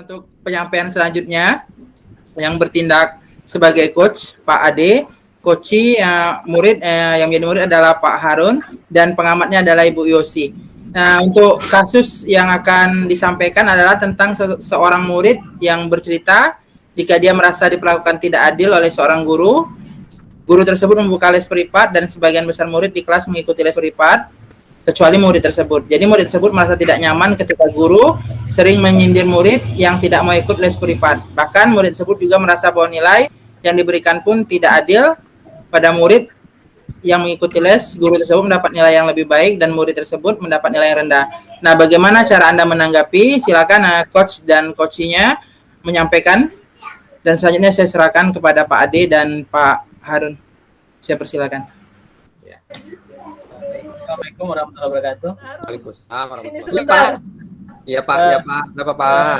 untuk penyampaian selanjutnya yang bertindak sebagai coach Pak Ade, coachi murid yang menjadi murid adalah Pak Harun dan pengamatnya adalah Ibu Yosi. Nah, untuk kasus yang akan disampaikan adalah tentang seorang murid yang bercerita jika dia merasa diperlakukan tidak adil oleh seorang guru. Guru tersebut membuka les privat dan sebagian besar murid di kelas mengikuti les privat kecuali murid tersebut. Jadi murid tersebut merasa tidak nyaman ketika guru sering menyindir murid yang tidak mau ikut les privat. Bahkan murid tersebut juga merasa bahwa nilai yang diberikan pun tidak adil pada murid yang mengikuti les. Guru tersebut mendapat nilai yang lebih baik dan murid tersebut mendapat nilai yang rendah. Nah, bagaimana cara Anda menanggapi? Silakan coach dan coachinya menyampaikan. Dan selanjutnya saya serahkan kepada Pak Ade dan Pak Harun. Saya persilakan. Ya. Assalamualaikum warahmatullahi wabarakatuh. Waalaikumsalam warahmatullahi wabarakatuh. Iya Pak, ya Pak. Kenapa Pak?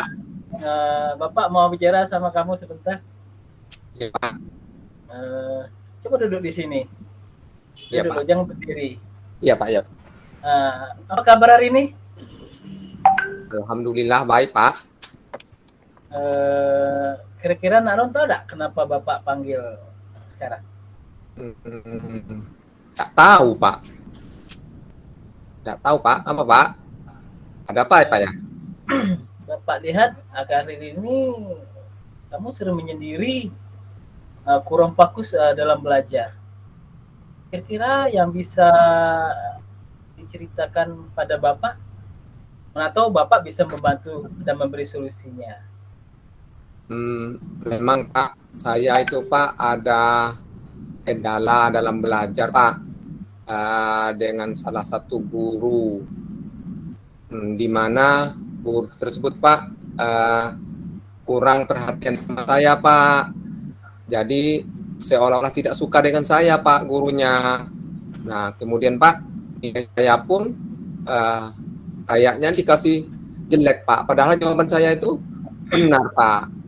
Bapak mau bicara sama kamu sebentar. Iya Pak. Coba duduk di sini. Iya Duduk, Pak. jangan berdiri. Iya Pak, ya. Apa kabar hari ini? Alhamdulillah baik Pak. Kira-kira Naron tahu enggak kenapa Bapak panggil sekarang? Tak tahu Pak. Tak tahu Pak. Apa Pak? Ada apa ya Pak ya? Bapak lihat akhir ini kamu sering menyendiri, kurang fokus dalam belajar. Kira-kira yang bisa diceritakan pada Bapak, atau Bapak bisa membantu dan memberi solusinya? Memang Pak, saya itu Pak ada kendala dalam belajar Pak dengan salah satu guru, di mana guru tersebut Pak kurang perhatian sama saya Pak. Jadi seolah-olah tidak suka dengan saya Pak gurunya. Nah kemudian Pak saya pun kayaknya dikasih jelek Pak. Padahal jawaban saya itu benar Pak.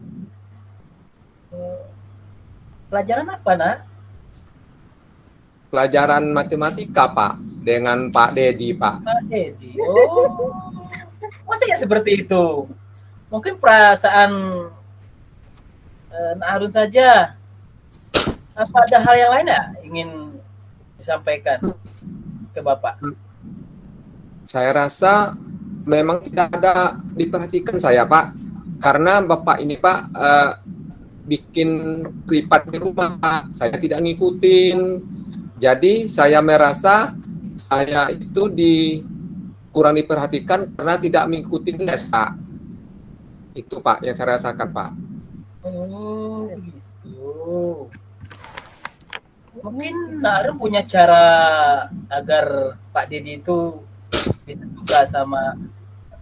Pelajaran apa nak? Pelajaran matematika Pak dengan Pak Dedi Pak. Pak Dedi. Oh, masa ya seperti itu? Mungkin perasaan Nak Harun saja. Apa ada hal yang lain ya ingin disampaikan ke Bapak? Saya rasa memang tidak ada diperhatikan saya Pak, karena Bapak ini Pak bikin privat di rumah Pak. Saya tidak ngikutin. Jadi saya merasa saya itu kurang diperhatikan karena tidak mengikuti les Pak. Itu Pak yang saya rasakan Pak. Oh gitu. Mungkin Nak punya cara agar Pak Dedi itu bisa suka sama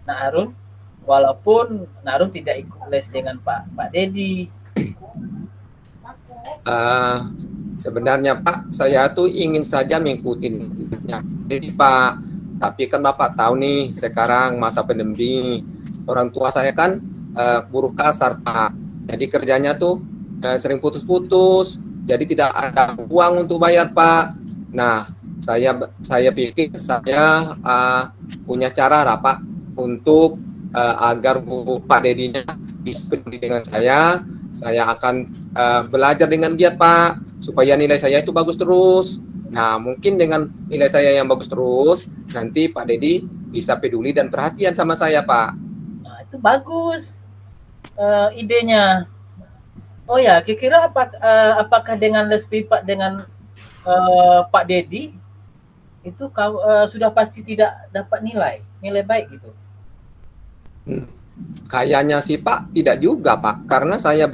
Nak Harun, walaupun Nak Harun tidak ikut les dengan Pak Dedi. Sebenarnya Pak, saya tuh ingin saja mengikuti lesnya jadi Pak. Tapi kan Bapak tahu nih, sekarang masa pandemi, orang tua saya kan buruh kasar Pak. Jadi kerjanya tuh sering putus-putus, jadi tidak ada uang untuk bayar Pak. Nah, saya pikir saya punya cara lah Pak untuk agar Pak Dedinya bisa peduli dengan saya akan belajar dengan giat Pak, supaya nilai saya itu bagus terus. Nah, mungkin dengan nilai saya yang bagus terus, nanti Pak Dedi bisa peduli dan perhatian sama saya Pak. Nah, itu bagus idenya. Oh ya, kira-kira apakah dengan les privat dengan Pak Dedi itu sudah pasti tidak dapat nilai baik gitu? Kayaknya sih Pak tidak juga Pak, karena saya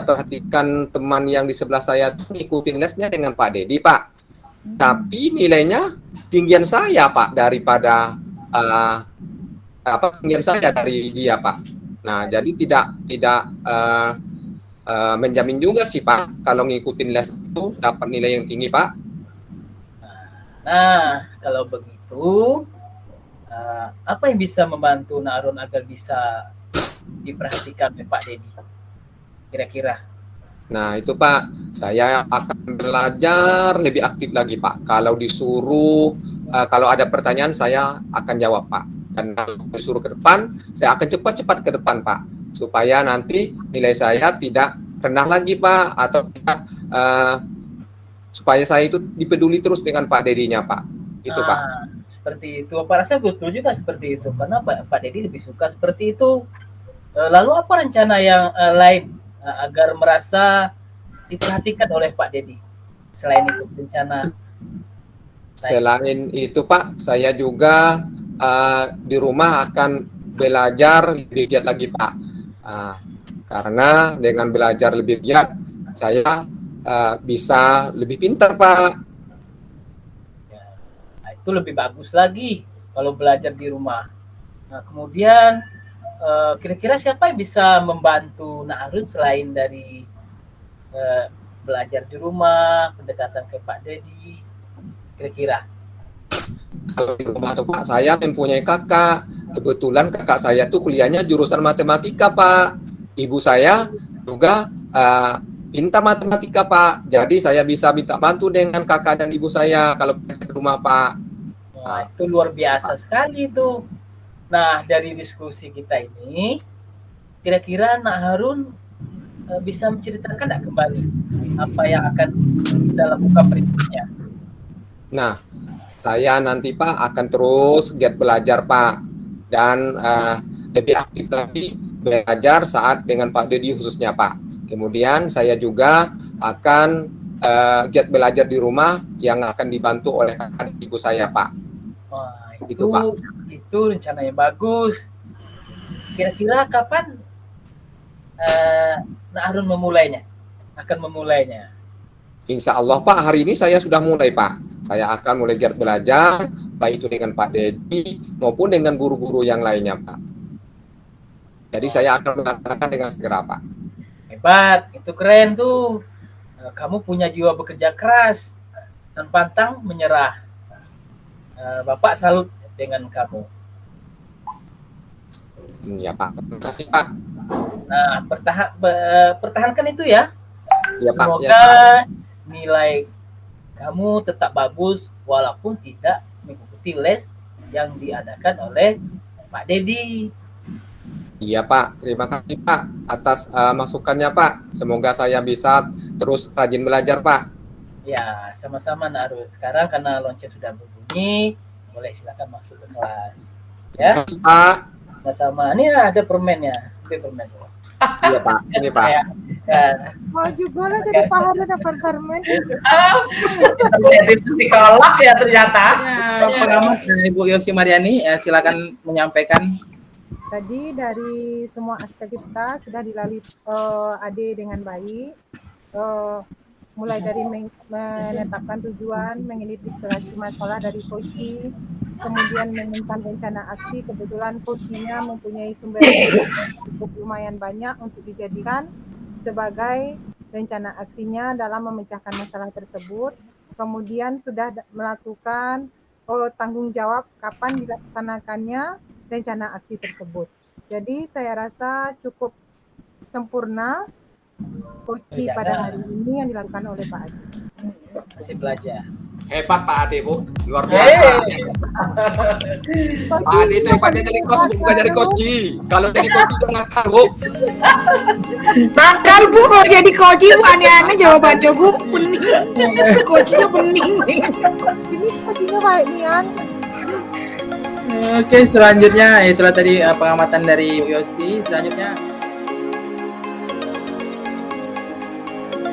perhatikan teman yang di sebelah saya tuh ngikutin lesnya dengan Pak Dedi Pak, tapi nilainya tinggian saya Pak daripada tinggian saya dari dia Pak. Nah jadi tidak menjamin juga sih Pak kalau ngikutin les itu dapat nilai yang tinggi Pak. Nah kalau begitu, apa yang bisa membantu Nak Harun agar bisa diperhatikan oleh Pak Dedi kira-kira? Nah itu Pak, saya akan belajar lebih aktif lagi Pak. Kalau disuruh, kalau ada pertanyaan saya akan jawab Pak. Dan kalau disuruh ke depan, saya akan cepat-cepat ke depan Pak. supaya nanti nilai saya tidak rendah lagi Pak, atau tidak, supaya saya itu dipeduli terus dengan Pak Dedinya Pak. Itu Pak. Seperti itu. Apa rasa betul juga seperti itu, karena Pak Dedi lebih suka seperti itu. Lalu apa rencana yang lain agar merasa diperhatikan oleh Pak Dedi? Selain itu rencana. Selain itu Pak, saya juga di rumah akan belajar lebih giat lagi Pak. Karena dengan belajar lebih giat, saya bisa lebih pintar Pak. Ya, nah itu lebih bagus lagi kalau belajar di rumah. Nah kemudian kira-kira siapa yang bisa membantu Nak Harun selain dari belajar di rumah, pendekatan ke Pak Dedi, kira-kira? Kalau di rumah tuh Pak, saya mempunyai kakak. Kebetulan kakak saya tuh kuliahnya jurusan matematika Pak. Ibu saya juga pintar matematika Pak. Jadi saya bisa minta bantu dengan kakak dan ibu saya kalau di rumah Pak. Wah, itu luar biasa sekali itu. Nah, dari diskusi kita ini, kira-kira Nak Harun bisa menceritakan nggak kembali apa yang akan kita lakukan berikutnya? Nah, saya nanti Pak akan terus giat belajar Pak, dan lebih aktif lagi belajar saat dengan Pak Dedi khususnya Pak. Kemudian saya juga akan giat belajar di rumah yang akan dibantu oleh kakak dan ibu saya Pak. Wah, Itu Pak. Itu rencana yang bagus. Kira-kira kapan Nak Harun akan memulainya? Insya Allah Pak, hari ini saya sudah mulai Pak. Saya akan mulai giat belajar, baik itu dengan Pak Dedi maupun dengan guru-guru yang lainnya Pak. Jadi saya akan melaksanakan dengan segera Pak. Hebat, itu keren tuh. Kamu punya jiwa bekerja keras dan pantang menyerah. Bapak salut dengan kamu. Ya Pak, terima kasih Pak. Nah, pertahankan itu ya. Ya Pak. Semoga Ya, Pak. nilai kamu tetap bagus walaupun tidak mengikuti les yang diadakan oleh Pak Dedi. Iya Pak, terima kasih Pak atas masukannya Pak. Semoga saya bisa terus rajin belajar Pak. Ya, sama-sama Nak Harun. Sekarang karena lonceng sudah berbunyi, boleh silakan masuk ke kelas. Ya, Terima kasih Pak. sama-sama. Ini ada permennya. Ini permen. Iya Pak, sini Pak. Ya. Mau juga lah jadi Pak Harun dapat permen. Jadi psikolog ya ternyata. Ya, pengamat dari Ibu Yosi Mariani, silakan menyampaikan. Tadi dari semua aspek kita sudah dilalui Ade dengan baik. Mulai dari menetapkan tujuan, mengidentifikasi masalah dari Koci, kemudian menyimpan rencana aksi. Kebetulan Kocinya mempunyai sumber yang cukup lumayan banyak untuk dijadikan sebagai rencana aksinya dalam memecahkan masalah tersebut. Kemudian sudah melakukan tanggung jawab kapan dilaksanakannya rencana aksi tersebut. Jadi saya rasa cukup sempurna Koci pada hari ini yang dilakukan oleh Pak Ade. Masih belajar. Hebat Pak Ade Bu, luar biasa. Pak Ade itu hebatnya jadi kos bukan dari Koci. Kalau jadi Koci itu nakal Bu. Nakal Bu, kalau jadi koji Bu aneh-aneh jawabannya Bu, pening. Kojinya pening. Ini Kocinya baik Nian. Oke, selanjutnya itulah tadi pengamatan dari Yosi. Selanjutnya